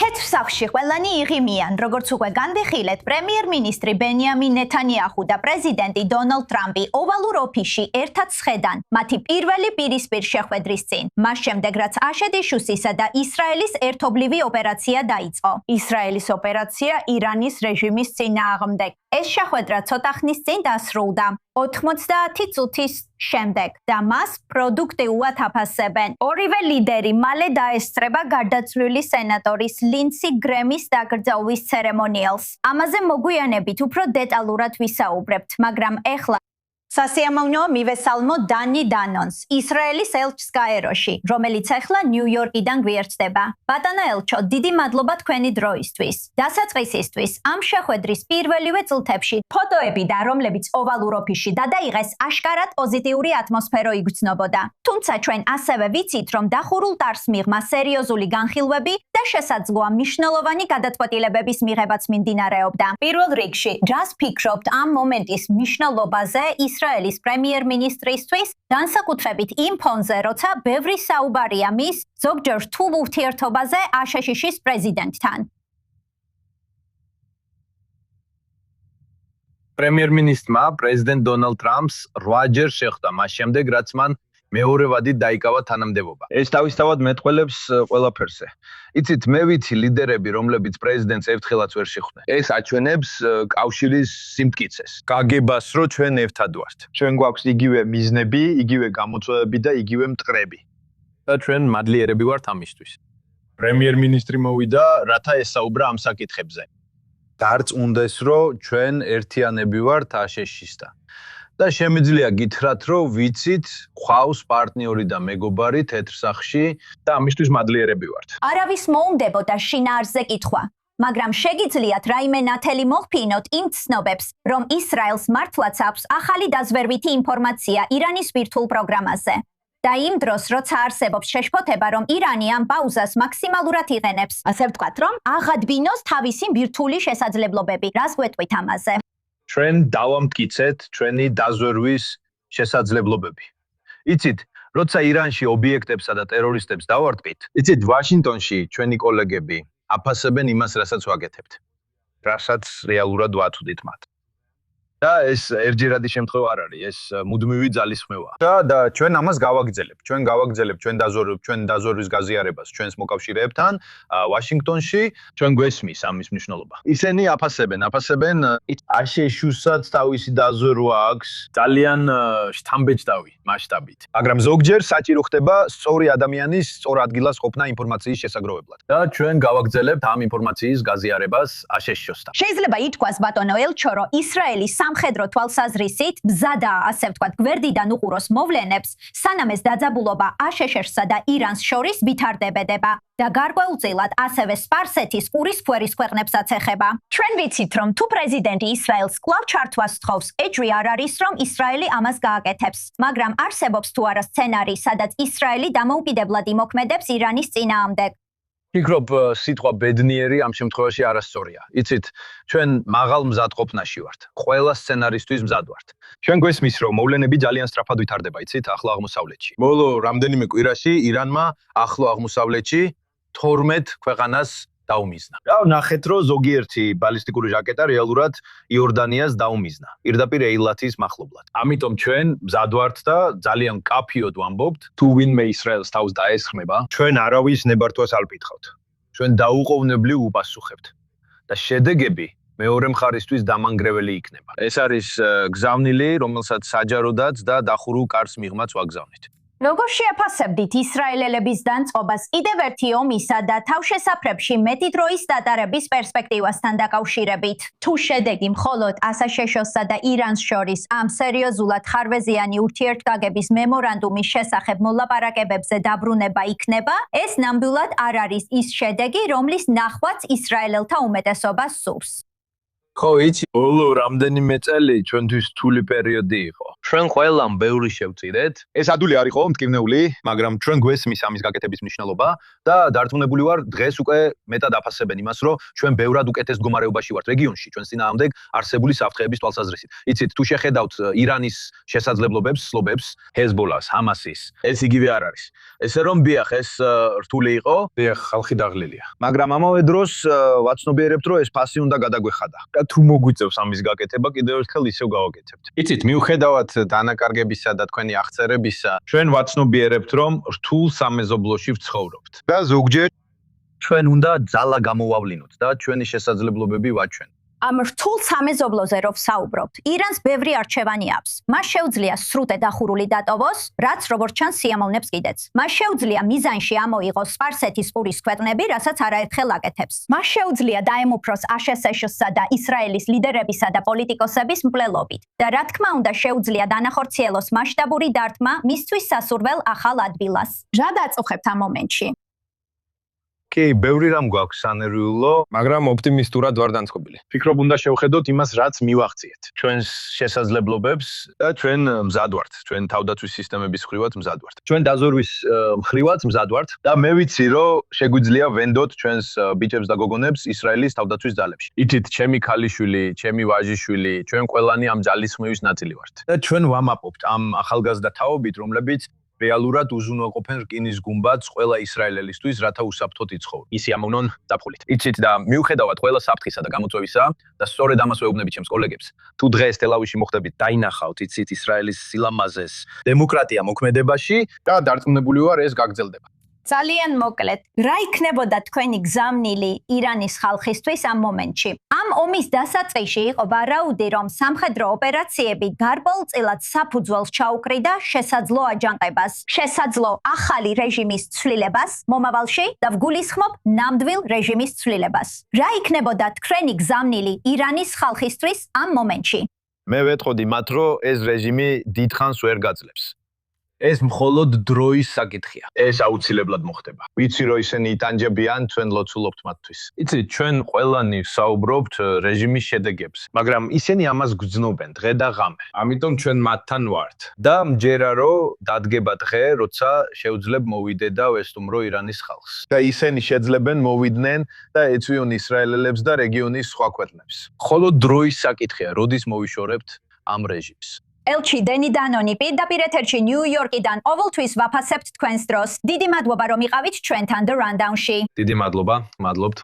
თეთრ სახლში ყველანი იღიმიან, როგორც უკვე განვიხილეთ, პრემიერ-მინისტრი ბენიამინ ნეთანიაჰუ და პრეზიდენტი დონალდ ტრამპი ოვალურ ოფისში ერთად სხედან მათი პირველი პირისპირ შეხვედრის წინ. მას შემდეგ, რაც აშედ-იშუსისა და ისრაელის ერთობლივი ოპერაცია დაიწყო. ისრაელის ოპერაცია ირანის რეჟიმის წინააღმდეგ. ეს შეხვედრა ცოტა ხნის წინ დასრულდა. 90 წუთის შემდეგ და მას პროდუქტიულად აფასებენ. ორივე ლიდერი მალე დაესწრება გარდაცვლილი სენატორის ლინსი გრემის დაკრძალვის ცერემონიალს. ამაზე მოგვიანებით უფრო დეტალურად ვისაუბრებთ, მაგრამ ეხლა სასიამოვნოა მივესალმო დანი დანონს, ისრაელის ელჩს გაეროში, რომელიც ახლა ნიუ-იორკიდან გვიერთდება. ბატონო ელჩო, დიდი მადლობა თქვენი დროისთვის. დასაწყისისთვის, ამ შეხვედრის პირველივე წლთებში ფოტოები და რომლებიც ოვალურ ოფისში დადაიღეს, აშკარად პოზიტიური ატმოსფერო იგრძნობოდა. თუმცა ჩვენ ასევე ვიცით, რომ დახურულ ტარს მიღმა სერიოზული განხილვები და შესაძლოა მნიშვნელოვანი გადაწყვეტილებების მიღებაც მიმდინარეობდა. პირველ რიგში, რას ფიქრობთ ამ მომენტის მნიშვნელობაზე ისრაელის პრემიერ-მინისტრისთვის, განსაკუთრებით იმ ფონზე, როცა ბევრი საუბარია მის ზოგჯერ რთულ ურთიერთობაზე აშშ-ის პრეზიდენტთან. პრემიერ-მინისტრმა პრეზიდენტ დონალდ ტრამპს 8 ჯერ შეხვდა მას შემდეგ, რაც მან მეორე ვადით დაიკავა თანამდებობა. ეს თავისთავად მეტყველებს ყველაფერზე. იცით, მე ვიცი ლიდერები, რომლებიც პრეზიდენტს ერთხელაც ვერ შეხვდნენ. ეს აჩვენებს კავშირის სიმტკიცეს. გაგებას, რომ ჩვენ ერთად ვართ. ჩვენ გვაქვს იგივე მიზნები, იგივე გამოწვევები და იგივე მტყრები. და ჩვენ მადლიერები ვართ ამისთვის. პრემიერ-მინისტრი მოვიდა, რათა ესაუბრა ამ საკითხებზე. დარწმუნდეს, რომ ჩვენ ერთიანები ვართ აშშ-ისთან. და შემიძლია გითხრათ, რომ ვიცით, ყავს პარტნიორი და მეგობარი თეთრ სახლში და ამისთვის მადლიერები ვართ. არავის მოუნდებოდა შინაარსზე კითხვა, მაგრამ შეგიძლიათ რაიმე ნათელი მოხფინოთ იმ ცნობებს, რომ ისრაელს მართლაც აქვს ახალი დაზვერვითი ინფორმაცია ირანის ბირთვულ პროგრამაზე. და იმ დროს, როცა არსებობს შეშფოთება, რომ ირანი ამ პაუზას მაქსიმალურად იღენებს, ასე ვთქვათ, რომ აღადგინოს თავისი ბირთვული შესაძლებლობები. რას გვეტყვით ამაზე? ჩვენ დავამტკიცეთ ჩვენი დაზვერვის შესაძლებლობები. იცით, როცა ირანში ობიექტებსა და ტერორისტებს დავარტყით, იცით, ვაშინგტონში ჩვენი კოლეგები აფასებენ იმას, რასაც ვაკეთებთ, რასაც რეალურად ვაწვდით მათ. და ეს ერთჯერადი შემთხვევა არ არის, ეს მუდმივი ძალისხმევაა. და ჩვენ ამას გავაგრძელებთ. ჩვენ დაზვერვის გაზიარებას ჩვენს მოკავშირეებთან ვაშინგტონში, ჩვენ გვესმის ამის მნიშვნელობა. ისინი აფასებენ აშშ-საც თავისი დაზვერვა აქვს, ძალიან შთამბეჭდავი მასშტაბით. მაგრამ ზოგჯერ საჭირო ხდება სწორი ადამიანის სწორ ადგილას ყოფნა ინფორმაციის შესაგროვებლად. და ჩვენ გავაგრძელებთ ამ ინფორმაციის გაზიარებას აშშ-სთან. შეიძლება ითქვას, ბატონო ელჩო, რომ ისრაელის სამხედრო თვალსაზრისით მზადაა, ასე ვთქვათ, გვერდიდან უყუროს მოვლენებს, სანამ ეს დაძაბულობა აშშ-სა და ირანს შორის ვითარდებედება და გარკვეულწილად ასევე სპარსეთის ყურისფუერის ქვეყნებსაც ეხება. ჩვენ ვიცით, რომ თუ პრეზიდენტი ისრაელს კვლავ ჩართვას სთხოვს, ეჭვი არ არის, რომ ისრაელი ამას გააკეთებს. მაგრამ არსებობს თუ არა სცენარი, სადაც ისრაელი დამოუკიდებლად იმოქმედებს ირანის წინააღმდეგ. ფიქრობ, სიტყვა ბედნიერი ამ შემთხვევაში არასწორია. იცით, ჩვენ მაღალ მზადყოფნაში ვართ. ყველა სცენარისთვის მზად ვართ. ჩვენ გვესმის, რომ მოვლენები ძალიან სწრაფად ვითარდება, იცით, ახლო აღმოსავლეთში. ბოლო რამდენიმე კვირაში ირანმა ახლო აღმოსავლეთში 12 ქვეყანას დაუმიზნა. ნახეთ, რომ ზოგიერთი ბალისტიკური ჟაკეტა რეალურად იორდანიას დაუმიზნა. პირდაპირ ეილათის მახლობლად. ამიტომ ჩვენ მზად ვართ და ძალიან მკაფიოდ ვამბობთ, თუ ვინმე ისრაელს თავს დაესხმება, ჩვენ არავის ნებართვას არ ვკითხავთ. ჩვენ დაუყოვნებლივ უპასუხებთ. და შედეგები მეორე მხარისთვის დამანგრეველი იქნება. ეს არის გზავნილი, რომელსაც საჯაროდაც და დახურულ კარს მიღმაც ვაგზავნით. როგორ შეაფასებდით ისრაელელების განწყობას კიდევ ერთი ომისა და თავშესაფრებში მეტი დროის დატარების პერსპექტივასთან დაკავშირებით? თუ შედეგი მხოლოდ აშშ-სა და ირანს შორის ამ სერიოზულად ხარვეზიანი ურთიერთგაგების მემორანდუმის შესახებ მოლაპარაკებებზე დაბრუნება იქნება, ეს ნამდვილად არ არის ის შედეგი, რომლის ნახვაც ისრაელელთა უმეტესობას სურს. ხო, იცი, ბოლო რამდენიმე წელი ჩვენთვის რთული პერიოდი იყო. ჩვენ ყველამ ბევრი შევწირეთ. ეს ადვილი არ იყო მტკივნეული, მაგრამ ჩვენ გვესმის ამის გაკეთების მნიშვნელობა და დარწმუნებული ვარ, დღეს უკვე მეტად აფასებენ იმას, რომ ჩვენ ბევრად უკეთეს მდგომარეობაში ვართ რეგიონში, ჩვენს წინააღმდეგ არსებული საფრთხეების თვალსაზრისით. იცით, თუ შეხედავთ ირანის შესაძლებლობებს, სლობებს, ჰეზბოლას, ჰამასის, ეს იგივე არ არის. ესე რომ ბიახ, ეს რთული იყო, დიახ, ხალხი დაღლილია. მაგრამ ამავე დროს ვაცნობიერებთ, რომ ეს ფასი უნდა გადაგვეხადა. და თუ მოგვიწევს ამის გაკეთება, კიდევ ერთხელ ისევ გავაკეთებთ. იცით, მიუხედავად დანაკარგებისა და თქვენი აღწერებისა, ჩვენ ვაცნობიერებთ, რომ რთულ სამეზობლოში ვცხოვრობთ. და ზოგჯერ ჩვენ უნდა ძალა გამოვავლინოთ და ჩვენი შესაძლებლობები ვაჩვენოთ. ამ რთულ სამეზობლოზე რო ვსაუბრობთ, ირანს ბევრი არჩევანი აქვს. მას შეუძლია სრუტე დახურული დატოვოს, რაც როგორც ჩანს სიამოვნებს კიდეც. მას შეუძლია მიზანში ამოიღოს სპარსეთის ყურის ქვეყნები, რასაც არაერთხელ აკეთებს. მას შეუძლია დაემუქროს აშშ-სა და ისრაელის ლიდერებისა და პოლიტიკოსების მკვლელობით. და რა თქმა უნდა, შეუძლია დანახორციელოს მასშტაბური დარტყმა მისთვის სასურველ ახალ ადგილას. რა დაწუხებთ ამ მომენტში? კი, ბევრი რამ გვაქვს სანერვიულო, მაგრამ ოპტიმისტურად ვარ განწყობილი. ფიქრობ უნდა შევხედოთ იმას, რაც მივაღწიეთ. ჩვენს შესაძლებლობებს და ჩვენ მზად ვართ. ჩვენ თავდაცვის სისტემების მხრივაც მზად ვართ. ჩვენ დაზვერვის მხრივაც მზად ვართ და მე ვიცი, რომ შეგვიძლია ვენდოთ ჩვენს ბიჭებს და გოგონებს ისრაელის თავდაცვის ძალებში. იცით, ჩემი ქალიშვილი, ჩემი ვაჟიშვილი, ჩვენ ყველანი ამ ძალისხმევის ნაწილი ვართ. და ჩვენ ვამაყობთ ამ ახალგაზრდა თაობით, რომლებიც რეალურად უზრუნველყოფენ რკინის გუმბათს ყველა ისრაელელისთვის, რათა უსაფრთხოდ იცხოვრონ. ისი ამოვნონ ზაფხულით. იცით და მიუხედავად ყველა საფრთხისა და გამოწვევისა და სწორედ ამას ვეუბნები ჩემს კოლეგებს, თუ დღეს თელ-ავივში მოხდებით, დაინახავთ, იცით ისრაელის სილამაზეს, დემოკრატია მოქმედებაში და დარწმუნებული ვარ, ეს გაგრძელდება. ძალიან მოკლედ, რა იქნებოდა თქვენი გზავნილი ირანის ხალხისთვის ამ მომენტში? ამ ომის დასაწყისში იყო ვარაუდი, რომ სამხედრო ოპერაციები გარკვეულწილად საფუძველს ჩაუკრიდა შესაძლო აჯანყებას, შესაძლო ახალი რეჟიმის ცვლილებას მომავალში და ვგულისხმობ ნამდვილ რეჟიმის ცვლილებას. რა იქნებოდა თქვენი გზავნილი ირანის ხალხისთვის ამ მომენტში? მე ვეტყოდი მათ, რომ ეს რეჟიმი დიდხანს ვერ გაძლებს. ეს მხოლოდ დროის საკითხია. ეს აუცილებლად მოხდება. ვიცი, რომ ისინი იტანჯებიან, ჩვენ ლოცულობთ მათთვის. იცით, ჩვენ ყველანი ვსაუბრობთ რეჟიმის შედეგებს, მაგრამ ისინი ამას გძნობენ დღე და ღამე. ამიტომ ჩვენ მათთან ვართ. და მჯერა, რომ დადგება დღე, როცა შეუძლებ მოვიდე და ვესტუმრო ირანის ხალხს. და ისინი შეძლებენ მოვიდნენ და ეწვიონ ისრაელელებს და რეგიონის სხვა ქვეყნებს. მხოლოდ დროის საკითხია, როდის მოვიშორებთ ამ რეჟიმს. ელჩი დენი დანონი პირდაპირ ეთერში ნიუ-იორკიდან ყოველთვის ვაფასებთ თქვენს დროს. დიდი მადლობა, რომ იყავით ჩვენთან The Rundown-ში. დიდი მადლობა, მადლობთ.